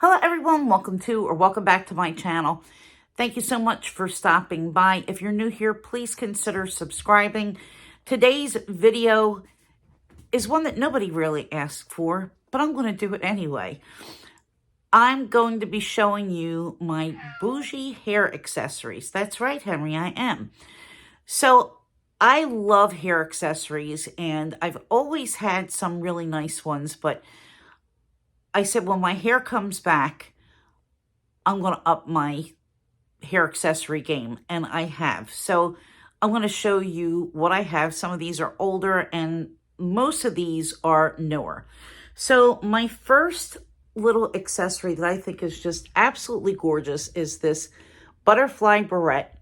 Hello everyone, welcome back to my channel. Thank you so much for stopping by. If you're new here, please consider subscribing. Today's video is one that nobody really asked for, but I'm going to do it anyway. I'm going to be showing you my bougie hair accessories. That's right, Henry, I am. So I love hair accessories and I've always had some really nice ones, but I said, when my hair comes back, I'm going to up my hair accessory game, and I have. So I'm going to show you what I have. Some of these are older, and most of these are newer. So my first little accessory that I think is just absolutely gorgeous is this butterfly barrette.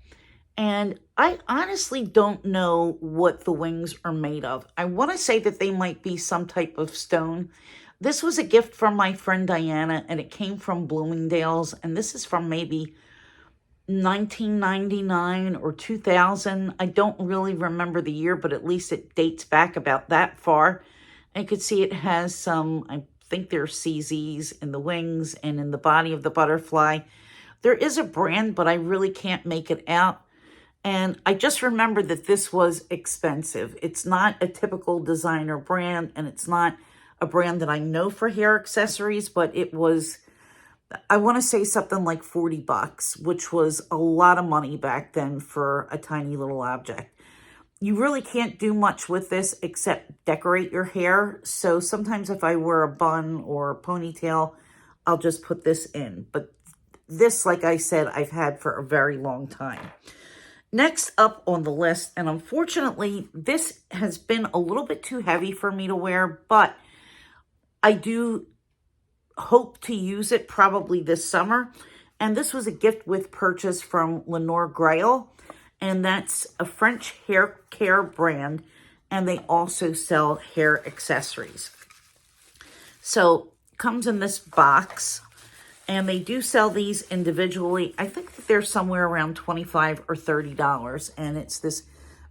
And I honestly don't know what the wings are made of. I want to say that they might be some type of stone. This was a gift from my friend Diana, and it came from Bloomingdale's, and this is from maybe 1999 or 2000. I don't really remember the year, but at least it dates back about that far. And you could see it has some, I think there's CZs in the wings and in the body of the butterfly. There is a brand, but I really can't make it out. And I just remember that this was expensive. It's not a typical designer brand, and it's not a brand that I know for hair accessories, but it was, I want to say something like 40 bucks, which was a lot of money back then for a tiny little object. You really can't do much with this except decorate your hair. So sometimes if I wear a bun or a ponytail, I'll just put this in. But this, like I said, I've had for a very long time. Next up on the list, and unfortunately, this has been a little bit too heavy for me to wear, but I do hope to use it probably this summer. And this was a gift with purchase from Lenore Grail, and that's a French hair care brand, and they also sell hair accessories. So it comes in this box, and they do sell these individually. I think that they're somewhere around $25 or $30, and it's this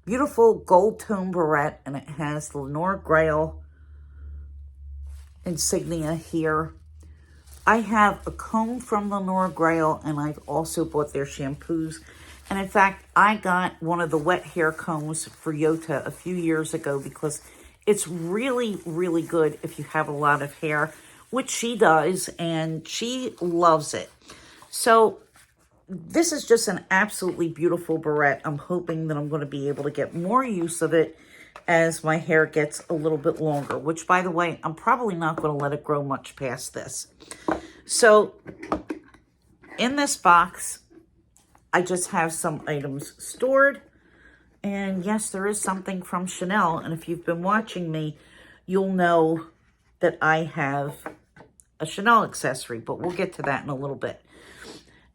beautiful gold tone barrette, and it has the Lenore Grail insignia here. I have a comb from Lenore Grail, and I've also bought their shampoos. And in fact, I got one of the wet hair combs for Yota a few years ago because it's really, really good if you have a lot of hair, which she does, and she loves it. So this is just an absolutely beautiful barrette. I'm hoping that I'm going to be able to get more use of it as my hair gets a little bit longer, which, by the way, I'm probably not going to let it grow much past this. So in this box, I just have some items stored. And yes, there is something from Chanel. And if you've been watching me, you'll know that I have a Chanel accessory, but we'll get to that in a little bit.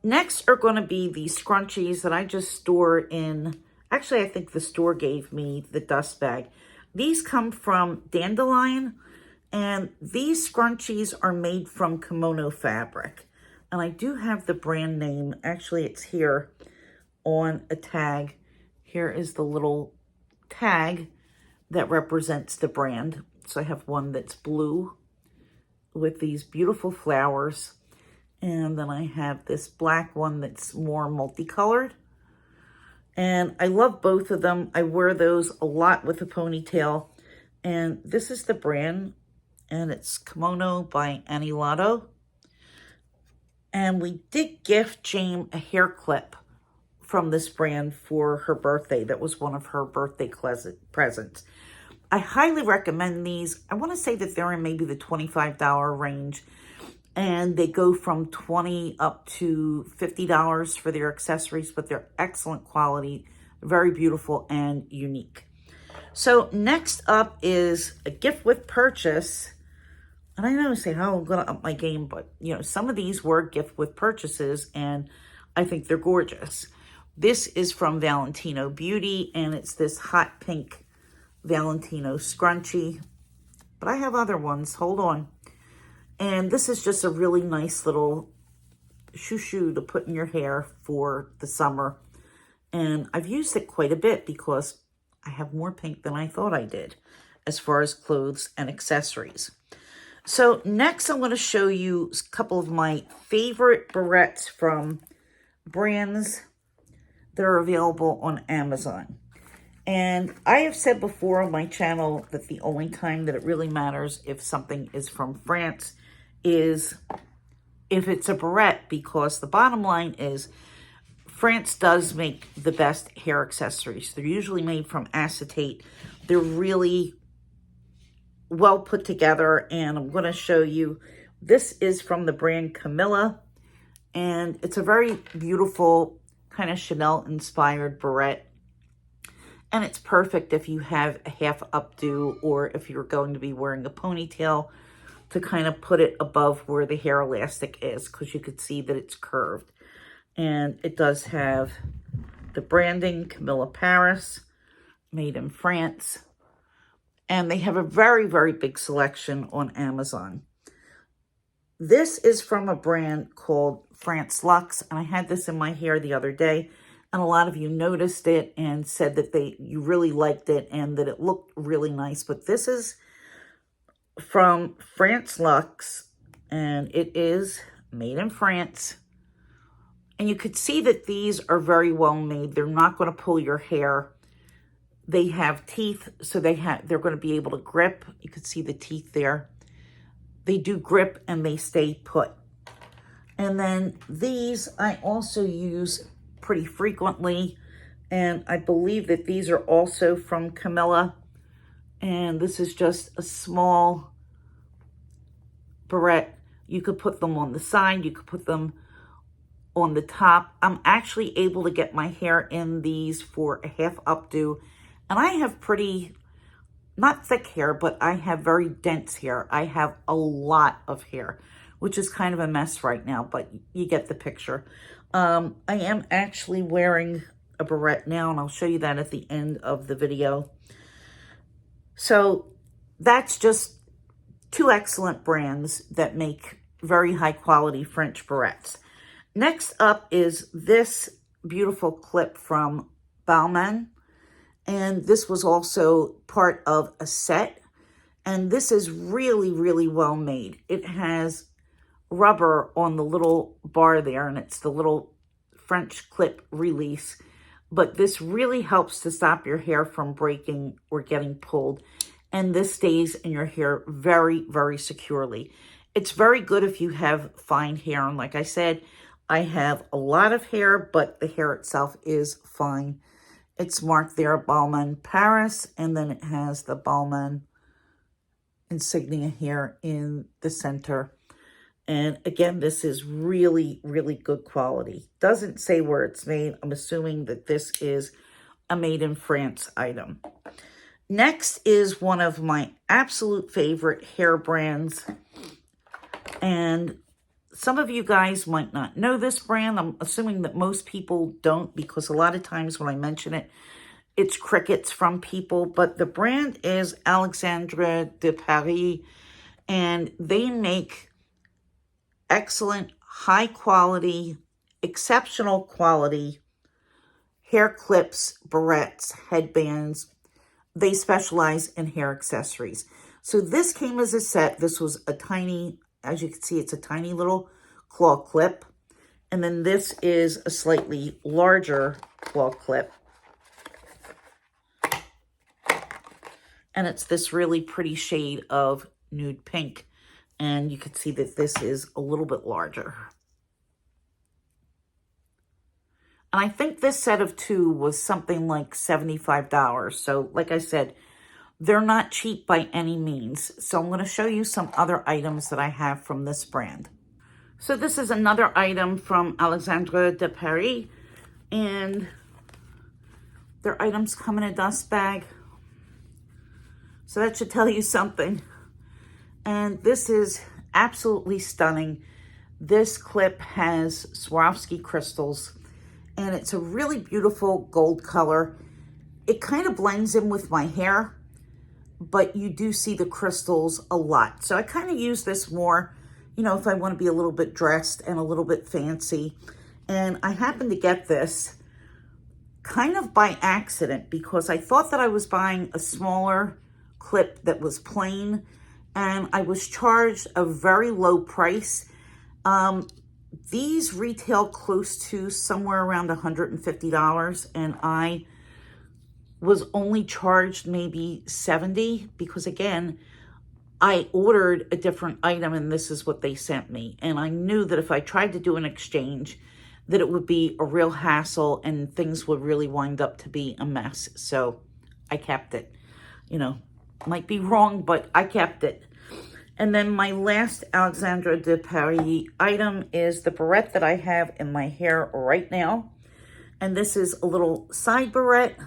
Next are going to be the scrunchies that I just store in. Actually, I think the store gave me the dust bag. These come from Dandelion, and these scrunchies are made from kimono fabric. And I do have the brand name. Actually, it's here on a tag. Here is the little tag that represents the brand. So I have one that's blue with these beautiful flowers. And then I have this black one that's more multicolored. And I love both of them. I wear those a lot with a ponytail. And this is the brand. And it's Kimono by Anilato. And we did gift Jane a hair clip from this brand for her birthday. That was one of her birthday presents. I highly recommend these. I want to say that they're in maybe the $25 range. And they go from $20 up to $50 for their accessories, but they're excellent quality, very beautiful and unique. So next up is a gift with purchase. And I know I say, oh, I'm going to up my game, but you know, some of these were gift with purchases, and I think they're gorgeous. This is from Valentino Beauty, and it's this hot pink Valentino scrunchie. But I have other ones. Hold on. And this is just a really nice little shoo-shoo to put in your hair for the summer. And I've used it quite a bit because I have more pink than I thought I did as far as clothes and accessories. So next I'm going to show you a couple of my favorite barrettes from brands that are available on Amazon. And I have said before on my channel that the only time that it really matters if something is from France is if it's a barette, because the bottom line is France does make the best hair accessories. They're usually made from acetate. They're really well put together, and I'm going to show you. This is from the brand Camilla, and it's a very beautiful kind of Chanel inspired barrette, and it's perfect if you have a half updo or if you're going to be wearing a ponytail to kind of put it above where the hair elastic is, because you could see that it's curved. And it does have the branding, Camilla Paris, made in France. And they have a very, very big selection on Amazon. This is from a brand called Luxe, and I had this in my hair the other day, and a lot of you noticed it and said that you really liked it and that it looked really nice. But this is from Luxe, and it is made in France. And you could see that these are very well made. They're not going to pull your hair. They have teeth, so they're going to be able to grip. You can see the teeth there. They do grip and they stay put. And then these I also use pretty frequently, and I believe that these are also from Camilla. And this is just a small barrette. You could put them on the side, you could put them on the top. I'm actually able to get my hair in these for a half updo. And I have pretty, not thick hair, but I have very dense hair. I have a lot of hair, which is kind of a mess right now, but you get the picture. I am actually wearing a barrette now, and I'll show you that at the end of the video. So that's just two excellent brands that make very high quality French barrettes. Next up is this beautiful clip from Balmain. And this was also part of a set. And this is really, really well made. It has rubber on the little bar there, and it's the little French clip release. But this really helps to stop your hair from breaking or getting pulled. And this stays in your hair very, very securely. It's very good if you have fine hair. And like I said, I have a lot of hair, but the hair itself is fine. It's marked there, Balmain Paris, and then it has the Balmain insignia here in the center. And again, this is really, really good quality. Doesn't say where it's made. I'm assuming that this is a made in France item. Next is one of my absolute favorite hair brands. And some of you guys might not know this brand. I'm assuming that most people don't, because a lot of times when I mention it, it's crickets from people. But the brand is Alexandra de Paris, and they make excellent, high quality, exceptional quality hair clips, barrettes, headbands. They specialize in hair accessories. So this came as a set. This was a tiny, as you can see, it's a tiny little claw clip. And then this is a slightly larger claw clip. And it's this really pretty shade of nude pink. And you can see that this is a little bit larger. And I think this set of two was something like $75. So like I said, they're not cheap by any means. So I'm going to show you some other items that I have from this brand. So this is another item from Alexandra de Paris. And their items come in a dust bag. So that should tell you something. And this is absolutely stunning. This clip has Swarovski crystals, and it's a really beautiful gold color. It kind of blends in with my hair, but you do see the crystals a lot. So I kind of use this more, you know, if I want to be a little bit dressed and a little bit fancy. And I happened to get this kind of by accident because I thought that I was buying a smaller clip that was plain, and I was charged a very low price. These retail close to somewhere around $150, and I was only charged maybe $70 because, again, I ordered a different item and this is what they sent me. And I knew that if I tried to do an exchange, that it would be a real hassle and things would really wind up to be a mess. So I kept it. You know, might be wrong, but I kept it. And then my last Alexandra de Paris item is the barrette that I have in my hair right now. And this is a little side barrette.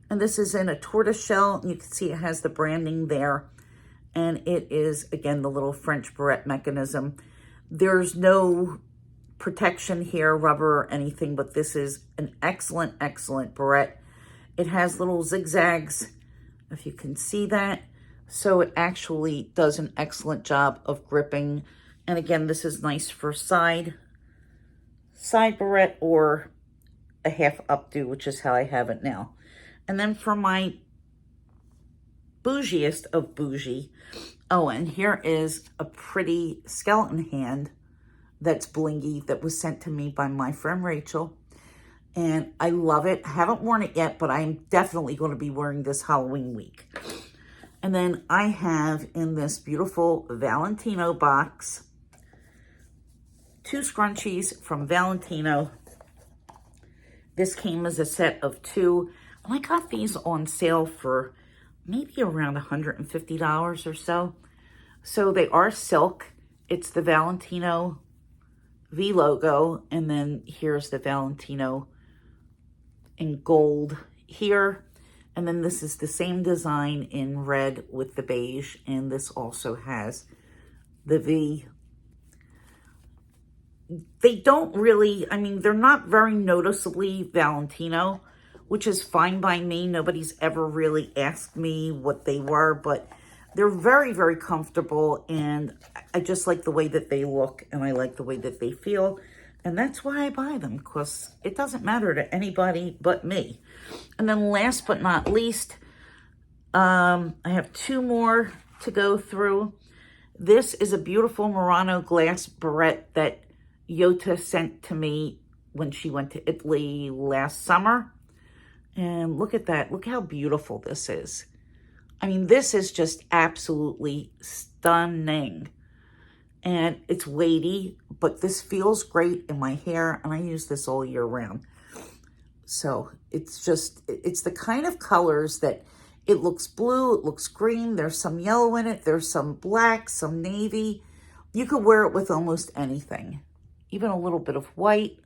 And this is in a tortoiseshell. You can see it has the branding there. And it is, again, the little French barrette mechanism. There's no protection here, rubber or anything, but this is an excellent, excellent barrette. It has little zigzags, if you can see that. So it actually does an excellent job of gripping. And again, this is nice for side barrette or a half updo, which is how I have it now. And then for my bougiest of bougie, oh, and here is a pretty skeleton hand that's blingy that was sent to me by my friend Rachel. And I love it. I haven't worn it yet, but I'm definitely going to be wearing this Halloween week. And then I have in this beautiful Valentino box, 2 scrunchies from Valentino. This came as a set of 2. And I got these on sale for maybe around $150 or so. So they are silk. It's the Valentino V logo. And then here's the Valentino in gold here. And then this is the same design in red with the beige. And this also has the V. They don't really, I mean, they're not very noticeably Valentino, which is fine by me. Nobody's ever really asked me what they were, but they're very, very comfortable, and I just like the way that they look, and I like the way that they feel, and that's why I buy them, because it doesn't matter to anybody but me. And then last but not least, I have 2 more to go through. This is a beautiful Murano glass barrette that Yota sent to me when she went to Italy last summer. And look at that. Look how beautiful this is. I mean, this is just absolutely stunning. And it's weighty, but this feels great in my hair, and I use this all year round. So it's just, it's the kind of colors that it looks blue, it looks green, there's some yellow in it, there's some black, some navy. You could wear it with almost anything, even a little bit of white.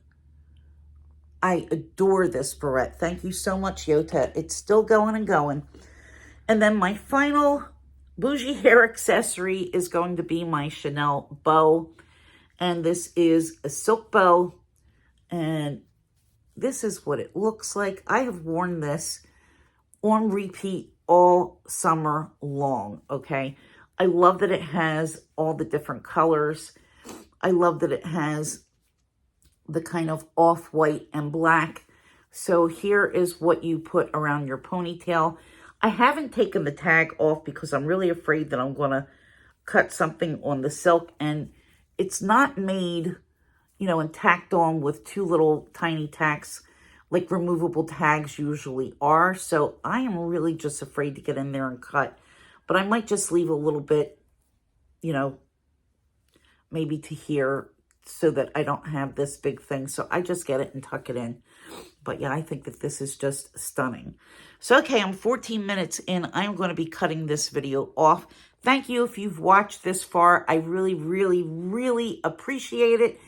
I adore this barrette. Thank you so much, Yota. It's still going and going. And then my final bougie hair accessory is going to be my Chanel bow. And this is a silk bow. And this is what it looks like. I have worn this on repeat all summer long, okay? I love that it has all the different colors. I love that it has the kind of off-white and black. So here is what you put around your ponytail. I haven't taken the tag off because I'm really afraid that I'm going to cut something on the silk. And it's not made, you know, and tacked on with 2 little tiny tacks like removable tags usually are. So I am really just afraid to get in there and cut. But I might just leave a little bit, you know, maybe to here, so that I don't have this big thing. So I just get it and tuck it in. But yeah, I think that this is just stunning. So, okay, I'm 14 minutes in. I'm going to be cutting this video off. Thank you if you've watched this far. I really, really, really appreciate it.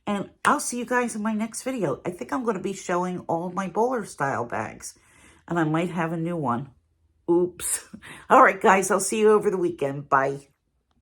And I'll see you guys in my next video. I think I'm going to be showing all of my bowler style bags. And I might have a new one. Oops. All right, guys, I'll see you over the weekend. Bye.